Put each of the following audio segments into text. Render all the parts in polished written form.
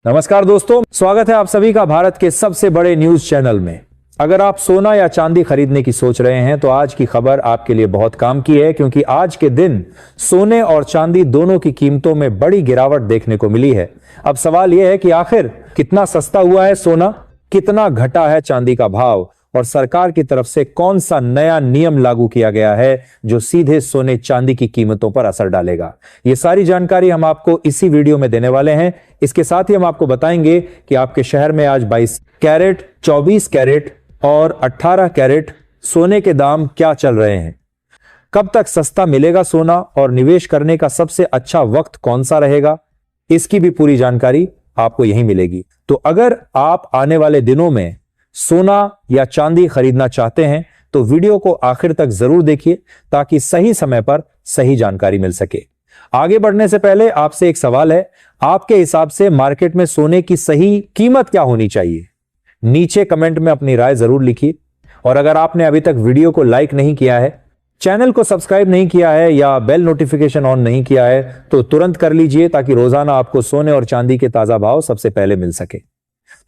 नमस्कार दोस्तों, स्वागत है आप सभी का भारत के सबसे बड़े न्यूज चैनल में। अगर आप सोना या चांदी खरीदने की सोच रहे हैं तो आज की खबर आपके लिए बहुत काम की है, क्योंकि आज के दिन सोने और चांदी दोनों की कीमतों में बड़ी गिरावट देखने को मिली है। अब सवाल यह है कि आखिर कितना सस्ता हुआ है सोना, कितना घटा है चांदी का भाव और सरकार की तरफ से कौन सा नया नियम लागू किया गया है जो सीधे सोने चांदी की कीमतों पर असर डालेगा। ये सारी जानकारी हम आपको इसी वीडियो में देने वाले हैं। इसके साथ ही हम आपको बताएंगे कि आपके शहर में आज 22 कैरेट, 24 कैरेट और 18 कैरेट सोने के दाम क्या चल रहे हैं, कब तक सस्ता मिलेगा सोना और निवेश करने का सबसे अच्छा वक्त कौन सा रहेगा, इसकी भी पूरी जानकारी आपको यहीं मिलेगी। तो अगर आप आने वाले दिनों में सोना या चांदी खरीदना चाहते हैं तो वीडियो को आखिर तक जरूर देखिए ताकि सही समय पर सही जानकारी मिल सके। आगे बढ़ने से पहले आपसे एक सवाल है, आपके हिसाब से मार्केट में सोने की सही कीमत क्या होनी चाहिए? नीचे कमेंट में अपनी राय जरूर लिखिए। और अगर आपने अभी तक वीडियो को लाइक नहीं किया है, चैनल को सब्सक्राइब नहीं किया है या बेल नोटिफिकेशन ऑन नहीं किया है तो तुरंत कर लीजिए ताकि रोजाना आपको सोने और चांदी के ताजा भाव सबसे पहले मिल सके।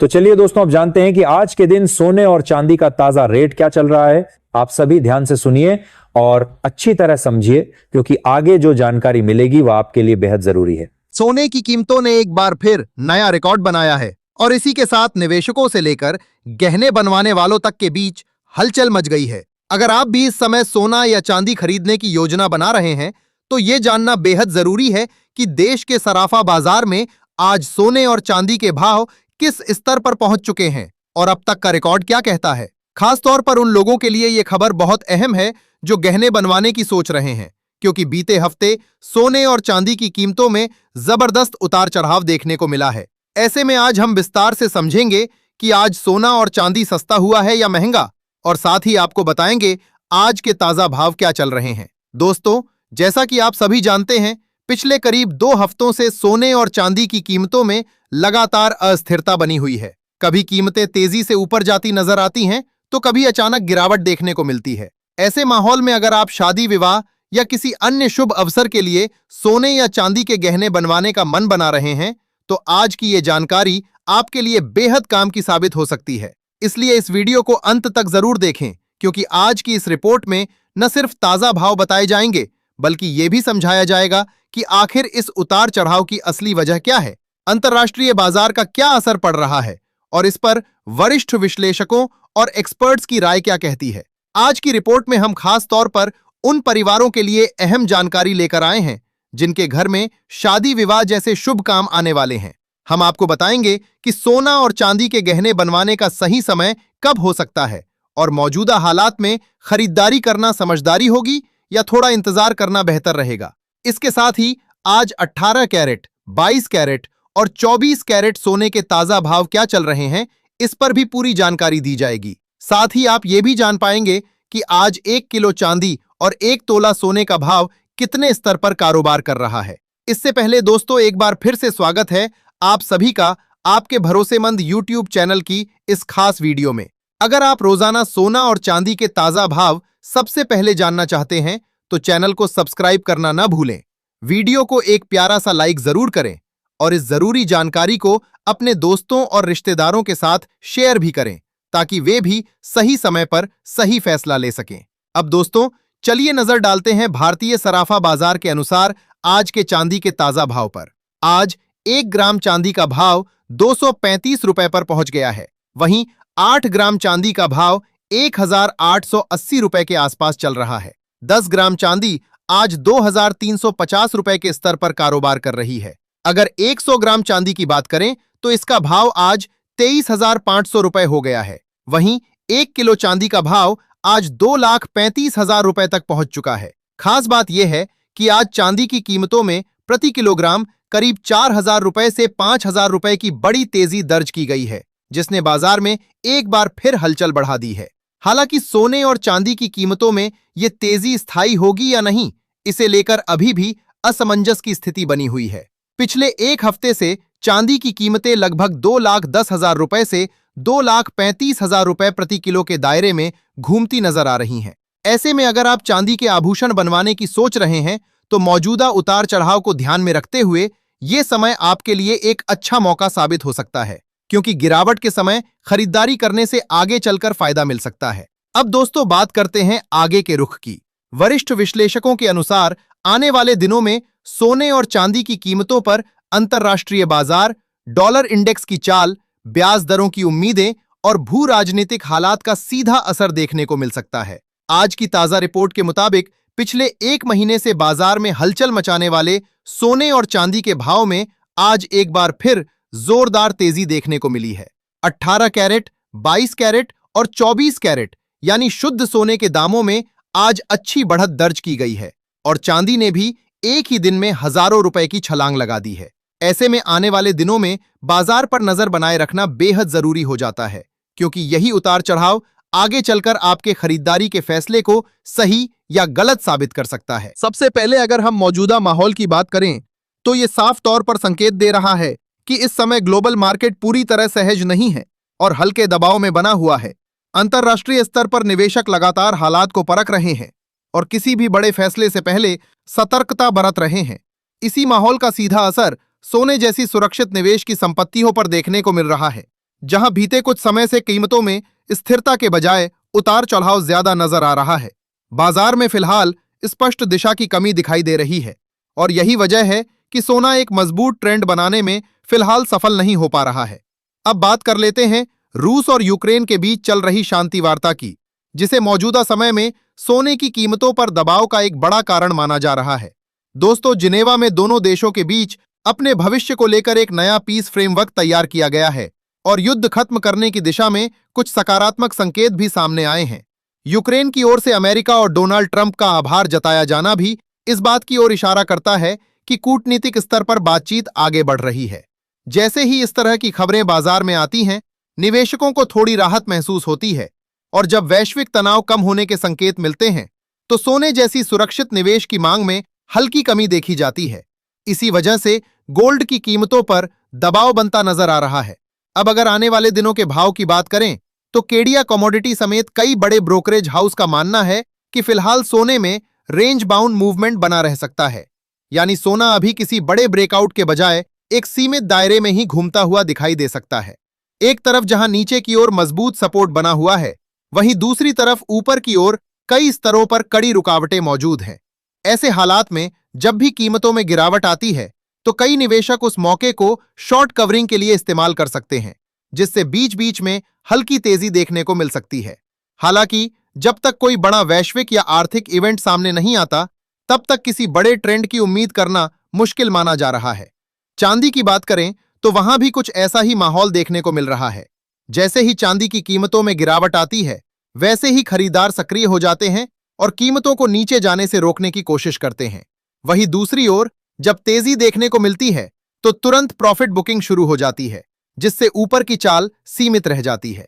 तो चलिए दोस्तों, अब जानते हैं कि आज के दिन सोने और चांदी का ताजा रेट क्या चल रहा है। आप सभी ध्यान से सुनिए और अच्छी तरह समझिए, क्योंकि आगे जो जानकारी मिलेगी वह आपके लिए बेहद जरूरी है। सोने की कीमतों ने एक बार फिर नया रिकॉर्ड बनाया है और इसी के साथ निवेशकों से लेकर गहने बनवाने वालों तक के बीच हलचल मच गई है। अगर आप भी इस समय सोना या चांदी खरीदने की योजना बना रहे हैं तो ये जानना बेहद जरूरी है कि देश के सराफा बाजार में आज सोने और चांदी के भाव किस स्तर पर पहुंच चुके हैं और अब तक का रिकॉर्ड क्या कहता है। खास तौर पर उन लोगों के लिए यह खबर बहुत अहम है जो गहने बनवाने की सोच रहे हैं, क्योंकि बीते हफ्ते सोने और चांदी की कीमतों में जबरदस्त उतार चढ़ाव देखने को मिला है। ऐसे में आज हम विस्तार से समझेंगे कि आज सोना और चांदी सस्ता हुआ है या महंगा, और साथ ही आपको बताएंगे आज के ताजा भाव क्या चल रहे हैं। दोस्तों, जैसा कि आप सभी जानते हैं, पिछले करीब 2 हफ्तों से सोने और चांदी की कीमतों में लगातार अस्थिरता बनी हुई है। कभी कीमतें तेजी से ऊपर जाती नजर आती हैं तो कभी अचानक गिरावट देखने को मिलती है। ऐसे माहौल में अगर आप शादी, विवाह या किसी अन्य शुभ अवसर के लिए सोने या चांदी के गहने बनवाने का मन बना रहे हैं तो आज की ये जानकारी आपके लिए बेहद काम की साबित हो सकती है। इसलिए इस वीडियो को अंत तक जरूर देखें, क्योंकि आज की इस रिपोर्ट में न सिर्फ ताजा भाव बताए जाएंगे बल्कि ये भी समझाया जाएगा कि आखिर इस उतार चढ़ाव की असली वजह क्या है, अंतर्राष्ट्रीय बाजार का क्या असर पड़ रहा है और इस पर वरिष्ठ विश्लेषकों और एक्सपर्ट्स की राय क्या कहती है। आज की रिपोर्ट में हम खास तौर पर उन परिवारों के लिए अहम जानकारी लेकर आए हैं जिनके घर में शादी, विवाह जैसे शुभ काम आने वाले हैं। हम आपको बताएंगे कि सोना और चांदी के गहने बनवाने का सही समय कब हो सकता है और मौजूदा हालात में खरीदारी करना समझदारी होगी या थोड़ा इंतजार करना बेहतर रहेगा। इसके साथ ही आज 18 कैरेट, 22 कैरेट और 24 कैरेट सोने के ताजा भाव क्या चल रहे हैं, इस पर भी पूरी जानकारी दी जाएगी। साथ ही आप ये भी जान पाएंगे कि आज 1 किलो चांदी और 1 तोला सोने का भाव कितने स्तर पर कारोबार कर रहा है। इससे पहले दोस्तों, एक बार फिर से स्वागत है आप सभी का आपके भरोसेमंद YouTube चैनल की इस खास वीडियो में। अगर आप रोजाना सोना और चांदी के ताजा भाव सबसे पहले जानना चाहते हैं तो चैनल को सब्सक्राइब करना ना भूलें। वीडियो को एक प्यारा सा लाइक जरूर करें और इस जरूरी जानकारी को अपने दोस्तों और रिश्तेदारों के साथ शेयर भी करें ताकि वे भी सही समय पर सही फैसला ले सकें। अब दोस्तों, चलिए नजर डालते हैं भारतीय सराफा बाजार के अनुसार आज के चांदी के ताजा भाव पर। आज 1 ग्राम चांदी का भाव 235 रुपए पर पहुंच गया है। वहीं 8 ग्राम चांदी का भाव 1880 रुपए के आसपास चल रहा है। 10 ग्राम चांदी आज 2350 रुपए के स्तर पर कारोबार कर रही है। अगर 100 ग्राम चांदी की बात करें तो इसका भाव आज 23,500 रुपए हो गया है। वहीं 1 किलो चांदी का भाव आज 2,35,000 रुपए तक पहुंच चुका है। खास बात यह है कि आज चांदी की कीमतों में प्रति किलोग्राम करीब 4,000 रुपए से 5,000 रुपए की बड़ी तेजी दर्ज की गई है, जिसने बाजार में एक बार फिर हलचल बढ़ा दी है। हालांकि सोने और चांदी की कीमतों में ये तेजी स्थायी होगी या नहीं, इसे लेकर अभी भी असमंजस की स्थिति बनी हुई है। पिछले एक हफ्ते से चांदी की कीमतें लगभग 2,10,000 रुपए से 2,35,000 रुपए प्रति किलो के दायरे में घूमती नजर आ रही हैं। ऐसे में अगर आप चांदी के आभूषण बनवाने की सोच रहे हैं तो मौजूदा उतार चढ़ाव को ध्यान में रखते हुए ये समय आपके लिए एक अच्छा मौका साबित हो सकता है, क्योंकि गिरावट के समय खरीदारी करने से आगे चलकर फायदा मिल सकता है। अब दोस्तों बात करते हैं आगे के रुख की। वरिष्ठ विश्लेषकों के अनुसार आने वाले दिनों में सोने और चांदी की कीमतों पर अंतर्राष्ट्रीय बाजार, डॉलर इंडेक्स की चाल, ब्याज दरों की उम्मीदें और भू राजनीतिक हालात का सीधा असर देखने को मिल सकता है। आज की ताजा रिपोर्ट के मुताबिक पिछले एक महीने से बाजार में हलचल मचाने वाले सोने और चांदी के भाव में आज एक बार फिर जोरदार तेजी देखने को मिली है। 18 कैरेट, 22 कैरेट और 24 कैरेट यानी शुद्ध सोने के दामों में आज अच्छी बढ़त दर्ज की गई है और चांदी ने भी एक ही दिन में हजारों रुपए की छलांग लगा दी है। ऐसे में आने वाले दिनों में बाजार पर नजर बनाए रखना बेहद जरूरी हो जाता है, क्योंकि यही उतार चढ़ाव आगे चलकर आपके खरीदारी के फैसले को सही या गलत साबित कर सकता है। सबसे पहले अगर हम मौजूदा माहौल की बात करें तो ये साफ तौर पर संकेत दे रहा है कि इस समय ग्लोबल मार्केट पूरी तरह सहज नहीं है और हल्के दबाव में बना हुआ है। अंतर्राष्ट्रीय स्तर पर निवेशक लगातार हालात को परख रहे हैं और किसी भी बड़े फैसले से पहले सतर्कता बरत रहे हैं। इसी माहौल का सीधा असर सोने जैसी सुरक्षित निवेश की संपत्तियों पर देखने को मिल रहा है, जहां बीते कुछ समय से कीमतों में स्थिरता के बजाय उतार चढ़ाव ज्यादा नजर आ रहा है। बाजार में फिलहाल स्पष्ट दिशा की कमी दिखाई दे रही है और यही वजह है कि सोना एक मजबूत ट्रेंड बनाने में फिलहाल सफल नहीं हो पा रहा है। अब बात कर लेते हैं रूस और यूक्रेन के बीच चल रही शांति वार्ता की, जिसे मौजूदा समय में सोने की कीमतों पर दबाव का एक बड़ा कारण माना जा रहा है। दोस्तों, जिनेवा में दोनों देशों के बीच अपने भविष्य को लेकर एक नया पीस फ्रेमवर्क तैयार किया गया है और युद्ध खत्म करने की दिशा में कुछ सकारात्मक संकेत भी सामने आए हैं। यूक्रेन की ओर से अमेरिका और डोनाल्ड ट्रंप का आभार जताया जाना भी इस बात की ओर इशारा करता है कि कूटनीतिक स्तर पर बातचीत आगे बढ़ रही है। जैसे ही इस तरह की खबरें बाजार में आती हैं, निवेशकों को थोड़ी राहत महसूस होती है और जब वैश्विक तनाव कम होने के संकेत मिलते हैं तो सोने जैसी सुरक्षित निवेश की मांग में हल्की कमी देखी जाती है। इसी वजह से गोल्ड की कीमतों पर दबाव बनता नजर आ रहा है। अब अगर आने वाले दिनों के भाव की बात करें तो केडिया कमोडिटी समेत कई बड़े ब्रोकरेज हाउस का मानना है कि फिलहाल सोने में रेंज बाउंड मूवमेंट बना रह सकता है, यानी सोना अभी किसी बड़े ब्रेकआउट के बजाय एक सीमित दायरे में ही घूमता हुआ दिखाई दे सकता है। एक तरफ जहां नीचे की ओर मजबूत सपोर्ट बना हुआ है, वहीं दूसरी तरफ ऊपर की ओर कई स्तरों पर कड़ी रुकावटें मौजूद हैं। ऐसे हालात में जब भी कीमतों में गिरावट आती है तो कई निवेशक उस मौके को शॉर्ट कवरिंग के लिए इस्तेमाल कर सकते हैं, जिससे बीच बीच में हल्की तेजी देखने को मिल सकती है। हालांकि जब तक कोई बड़ा वैश्विक या आर्थिक इवेंट सामने नहीं आता, तब तक किसी बड़े ट्रेंड की उम्मीद करना मुश्किल माना जा रहा है। चांदी की बात करें तो वहां भी कुछ ऐसा ही माहौल देखने को मिल रहा है। जैसे ही चांदी की कीमतों में गिरावट आती है, वैसे ही खरीदार सक्रिय हो जाते हैं और कीमतों को नीचे जाने से रोकने की कोशिश करते हैं। वहीं दूसरी ओर जब तेजी देखने को मिलती है तो तुरंत प्रॉफिट बुकिंग शुरू हो जाती है, जिससे ऊपर की चाल सीमित रह जाती है।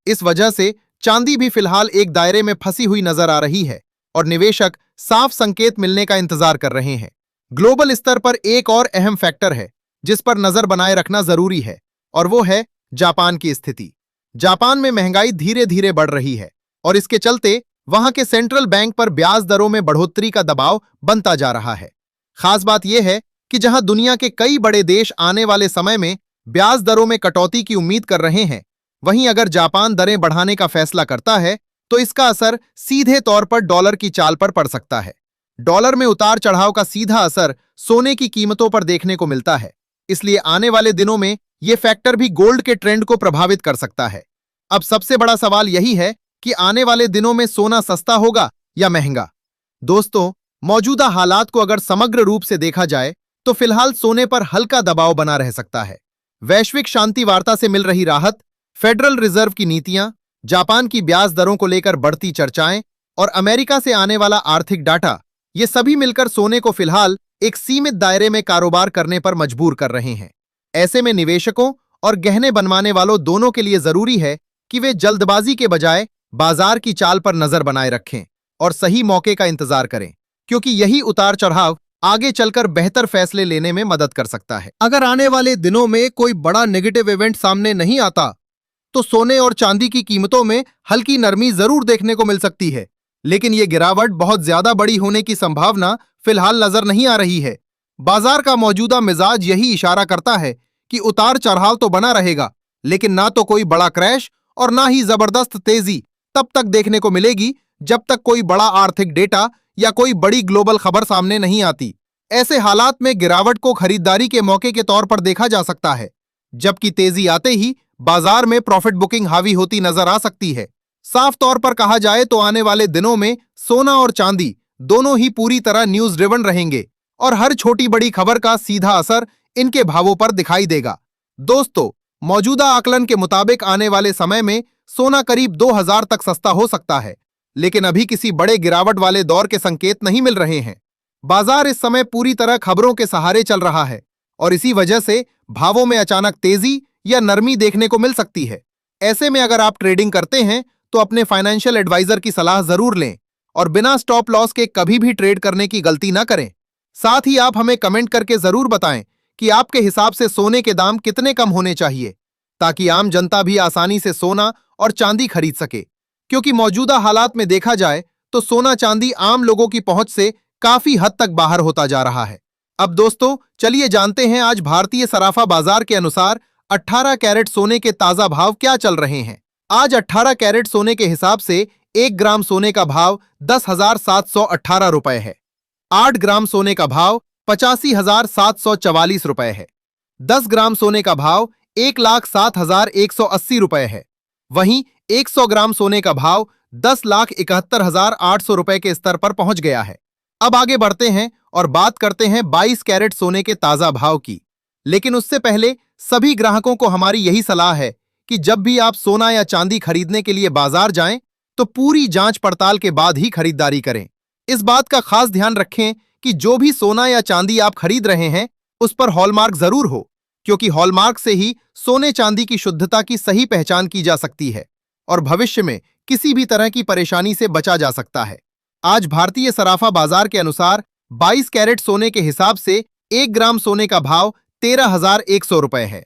इस वजह से चांदी भी फिलहाल एक दायरे में फंसी हुई नजर आ रही है और निवेशक साफ संकेत मिलने का इंतजार कर रहे हैं। ग्लोबल स्तर पर एक और अहम फैक्टर है जिस पर नजर बनाए रखना जरूरी है, और वो है जापान की स्थिति। जापान में महंगाई धीरे धीरे बढ़ रही है और इसके चलते वहां के सेंट्रल बैंक पर ब्याज दरों में बढ़ोतरी का दबाव बनता जा रहा है। खास बात यह है कि जहां दुनिया के कई बड़े देश आने वाले समय में ब्याज दरों में कटौती की उम्मीद कर रहे हैं, वहीं अगर जापान दरें बढ़ाने का फैसला करता है तो इसका असर सीधे तौर पर डॉलर की चाल पर पड़ सकता है। डॉलर में उतार चढ़ाव का सीधा असर सोने की कीमतों पर देखने को मिलता है, इसलिए आने वाले दिनों में यह फैक्टर भी गोल्ड के ट्रेंड को प्रभावित कर सकता है। अब सबसे बड़ा सवाल यही है कि आने वाले दिनों में सोना सस्ता होगा या महंगा। दोस्तों, मौजूदा हालात को अगर समग्र रूप से देखा जाए तो फिलहाल सोने पर हल्का दबाव बना रह सकता है। वैश्विक शांति वार्ता से मिल रही राहत, फेडरल रिजर्व की नीतियां, जापान की ब्याज दरों को लेकर बढ़ती चर्चाएं और अमेरिका से आने वाला आर्थिक डाटा, ये सभी मिलकर सोने को फिलहाल एक सीमित दायरे में कारोबार करने पर मजबूर कर रहे हैं। ऐसे में निवेशकों और गहने बनवाने वालों दोनों के लिए जरूरी है कि वे जल्दबाजी के बजाय बाजार की चाल पर नजर बनाए रखें और सही मौके का इंतजार करें, क्योंकि यही उतार चढ़ाव आगे चलकर बेहतर फैसले लेने में मदद कर सकता है। अगर आने वाले दिनों में कोई बड़ा नेगेटिव इवेंट सामने नहीं आता तो सोने और चांदी की कीमतों में हल्की नरमी जरूर देखने को मिल सकती है, लेकिन ये गिरावट बहुत ज्यादा बड़ी होने की संभावना फिलहाल नजर नहीं आ रही है। बाजार का मौजूदा मिजाज यही इशारा करता है कि उतार चढ़ाव तो बना रहेगा, लेकिन ना तो कोई बड़ा क्रैश और ना ही जबरदस्त तेजी तब तक देखने को मिलेगी जब तक कोई बड़ा आर्थिक डेटा या कोई बड़ी ग्लोबल खबर सामने नहीं आती। ऐसे हालात में गिरावट को खरीदारी के मौके के तौर पर देखा जा सकता है, जबकि तेजी आते ही बाजार में प्रॉफिट बुकिंग हावी होती नजर आ सकती है। साफ तौर पर कहा जाए तो आने वाले दिनों में सोना और चांदी दोनों ही पूरी तरह न्यूज ड्रिवन रहेंगे और हर छोटी बड़ी खबर का सीधा असर इनके भावों पर दिखाई देगा। दोस्तों, मौजूदा आकलन के मुताबिक आने वाले समय में सोना करीब 2000 तक सस्ता हो सकता है, लेकिन अभी किसी बड़े गिरावट वाले दौर के संकेत नहीं मिल रहे हैं। बाजार इस समय पूरी तरह खबरों के सहारे चल रहा है और इसी वजह से भावों में अचानक तेजी या नरमी देखने को मिल सकती है। ऐसे में अगर आप ट्रेडिंग करते हैं तो अपने फाइनेंशियल एडवाइजर की सलाह जरूर लें और बिना स्टॉप लॉस के कभी भी ट्रेड करने की गलती ना करें। साथ ही आप हमें कमेंट करके जरूर बताएं कि आपके हिसाब से सोने के दाम कितने कम होने चाहिए, ताकि आम जनता भी आसानी से सोना और चांदी खरीद सके। क्योंकि मौजूदा हालात में देखा जाए तो सोना चांदी आम लोगों की पहुंच से काफी हद तक बाहर होता जा रहा है। अब दोस्तों, चलिए जानते हैं आज भारतीय सराफा बाजार के अनुसार 18 कैरेट सोने के ताजा भाव क्या चल रहे हैं। आज 18 कैरेट सोने के हिसाब से 1 ग्राम सोने का भाव 10,718 रुपए है। 8 ग्राम सोने का भाव 85,744 रुपए है। 10 ग्राम सोने का भाव 1,07,180 रुपए है। वहीं 100 ग्राम सोने का भाव 10,71,800 रुपए के स्तर पर पहुंच गया है। अब आगे बढ़ते हैं और बात करते हैं 22 कैरेट सोने के ताजा भाव की। लेकिन उससे पहले सभी ग्राहकों को हमारी यही सलाह है कि जब भी आप सोना या चांदी खरीदने के लिए बाजार जाएं तो पूरी जांच पड़ताल के बाद ही खरीदारी करें। इस बात का खास ध्यान रखें कि जो भी सोना या चांदी आप खरीद रहे हैं उस पर हॉलमार्क जरूर हो, क्योंकि हॉलमार्क से ही सोने चांदी की शुद्धता की सही पहचान की जा सकती है और भविष्य में किसी भी तरह की परेशानी से बचा जा सकता है। आज भारतीय सराफा बाजार के अनुसार 22 कैरेट सोने के हिसाब से 1 ग्राम सोने का भाव 13,100 रुपए है।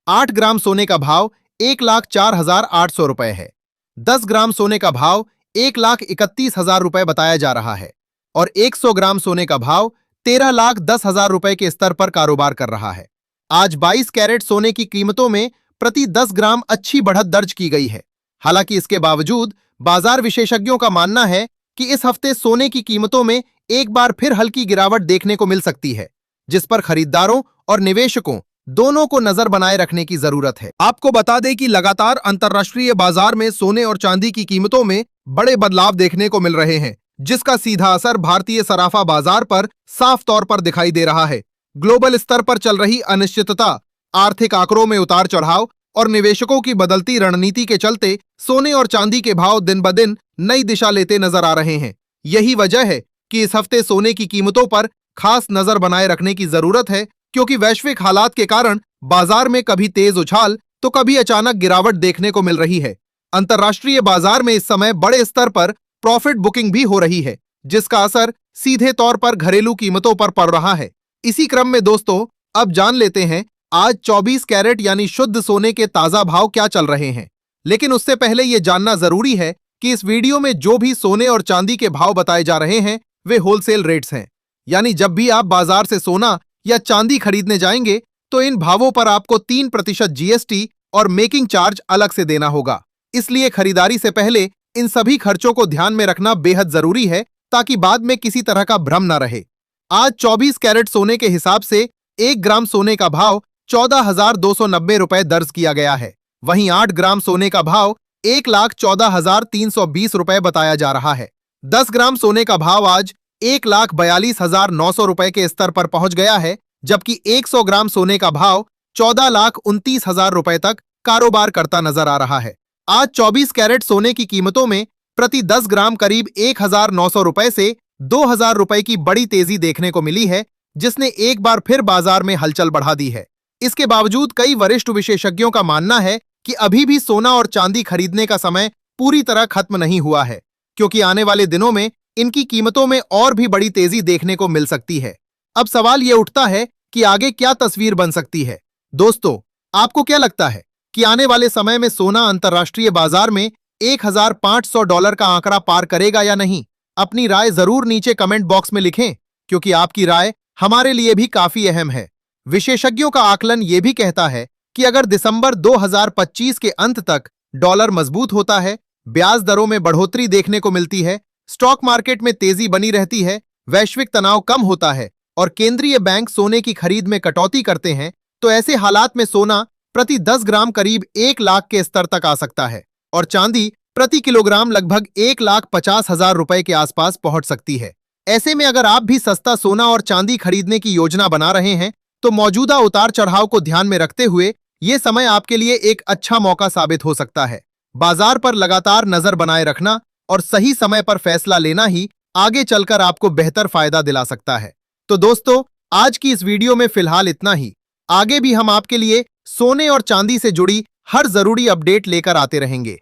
8 ग्राम सोने का भाव 1,04,800 रुपए है। 10 ग्राम सोने का भाव 1,31,000 रुपए बताया जा रहा है और 100 ग्राम सोने का भाव 13,10,000 रुपए के स्तर पर कारोबार कर रहा है। आज 22 कैरेट सोने की कीमतों में प्रति 10 ग्राम अच्छी बढ़त दर्ज की गई है। हालांकि इसके बावजूद बाजार विशेषज्ञों का मानना है कि इस हफ्ते सोने की कीमतों में एक बार फिर हल्की गिरावट देखने को मिल सकती है, जिस पर खरीदारों और निवेशकों दोनों को नजर बनाए रखने की जरूरत है। आपको बता दें कि लगातार अंतर्राष्ट्रीय बाजार में सोने और चांदी की कीमतों में बड़े बदलाव देखने को मिल रहे हैं, जिसका सीधा असर भारतीय सराफा बाजार पर साफ तौर पर दिखाई दे रहा है। ग्लोबल स्तर पर चल रही अनिश्चितता, आर्थिक आंकड़ों में उतार चढ़ाव और निवेशकों की बदलती रणनीति के चलते सोने और चांदी के भाव दिन ब दिन नई दिशा लेते नजर आ रहे हैं। यही वजह है कि इस हफ्ते सोने की कीमतों पर खास नजर बनाए रखने की जरूरत है, क्योंकि वैश्विक हालात के कारण बाजार में कभी तेज उछाल तो कभी अचानक गिरावट देखने को मिल रही है। अंतर्राष्ट्रीय बाजार में इस समय बड़े स्तर पर प्रॉफिट बुकिंग भी हो रही है, जिसका असर सीधे तौर पर घरेलू कीमतों पर पड़ रहा है। इसी क्रम में दोस्तों, अब जान लेते हैं आज 24 कैरेट यानी शुद्ध सोने के ताजा भाव क्या चल रहे हैं। लेकिन उससे पहले यह जानना जरूरी है कि इस वीडियो में जो भी सोने और चांदी के भाव बताए जा रहे हैं वे होलसेल रेट्स हैं, यानी जब भी आप बाजार से सोना या चांदी खरीदने जाएंगे तो इन भावों पर आपको 3% जीएसटी और मेकिंग चार्ज अलग से देना होगा। इसलिए खरीदारी से पहले इन सभी खर्चों को ध्यान में रखना बेहद जरूरी है, ताकि बाद में किसी तरह का भ्रम न रहे। आज 24 कैरेट सोने के हिसाब से 1 ग्राम सोने का भाव 14,290 रुपए दर्ज किया गया है। वहीं 8 ग्राम सोने का भाव 1,14,320 रुपए बताया जा रहा है। 10 ग्राम सोने का भाव आज 1,42,900 रुपए के स्तर पर पहुंच गया है, जबकि 100 ग्राम सोने का भाव 14,29,000 रुपए तक कारोबार करता नजर आ रहा है। आज 24 कैरेट सोने की कीमतों में प्रति 10 ग्राम करीब 1,900 रुपए से 2,000 रुपए की बड़ी तेजी देखने को मिली है, जिसने एक बार फिर बाजार में हलचल बढ़ा दी है। इसके बावजूद कई वरिष्ठ विशेषज्ञों का मानना है कि अभी भी सोना और चांदी खरीदने का समय पूरी तरह खत्म नहीं हुआ है, क्योंकि आने वाले दिनों में इनकी कीमतों में और भी बड़ी तेजी देखने को मिल सकती है। अब सवाल यह उठता है कि आगे क्या तस्वीर बन सकती है। दोस्तों, आपको क्या लगता है कि आने वाले समय में सोना अंतर्राष्ट्रीय बाजार में $1,500 का आंकड़ा पार करेगा या नहीं? अपनी राय जरूर नीचे कमेंट बॉक्स में लिखें, क्योंकि आपकी राय हमारे लिए भी काफी अहम है। विशेषज्ञों का आकलन ये भी कहता है कि अगर दिसंबर 2025 के अंत तक डॉलर मजबूत होता है, ब्याज दरों में बढ़ोतरी देखने को मिलती है, स्टॉक मार्केट में तेजी बनी रहती है, वैश्विक तनाव कम होता है और केंद्रीय बैंक सोने की खरीद में कटौती करते हैं, तो ऐसे हालात में सोना प्रति 10 ग्राम करीब 1 लाख के स्तर तक आ सकता है और चांदी प्रति किलोग्राम लगभग 1,50,000 रुपए के आसपास पहुंच सकती है। ऐसे में अगर आप भी सस्ता सोना और चांदी खरीदने की योजना बना रहे हैं, तो मौजूदा उतार चढ़ाव को ध्यान में रखते हुए ये समय आपके लिए एक अच्छा मौका साबित हो सकता है। बाजार पर लगातार नजर बनाए रखना और सही समय पर फैसला लेना ही आगे चलकर आपको बेहतर फायदा दिला सकता है। तो दोस्तों, आज की इस वीडियो में फिलहाल इतना ही। आगे भी हम आपके लिए सोने और चांदी से जुड़ी हर जरूरी अपडेट लेकर आते रहेंगे।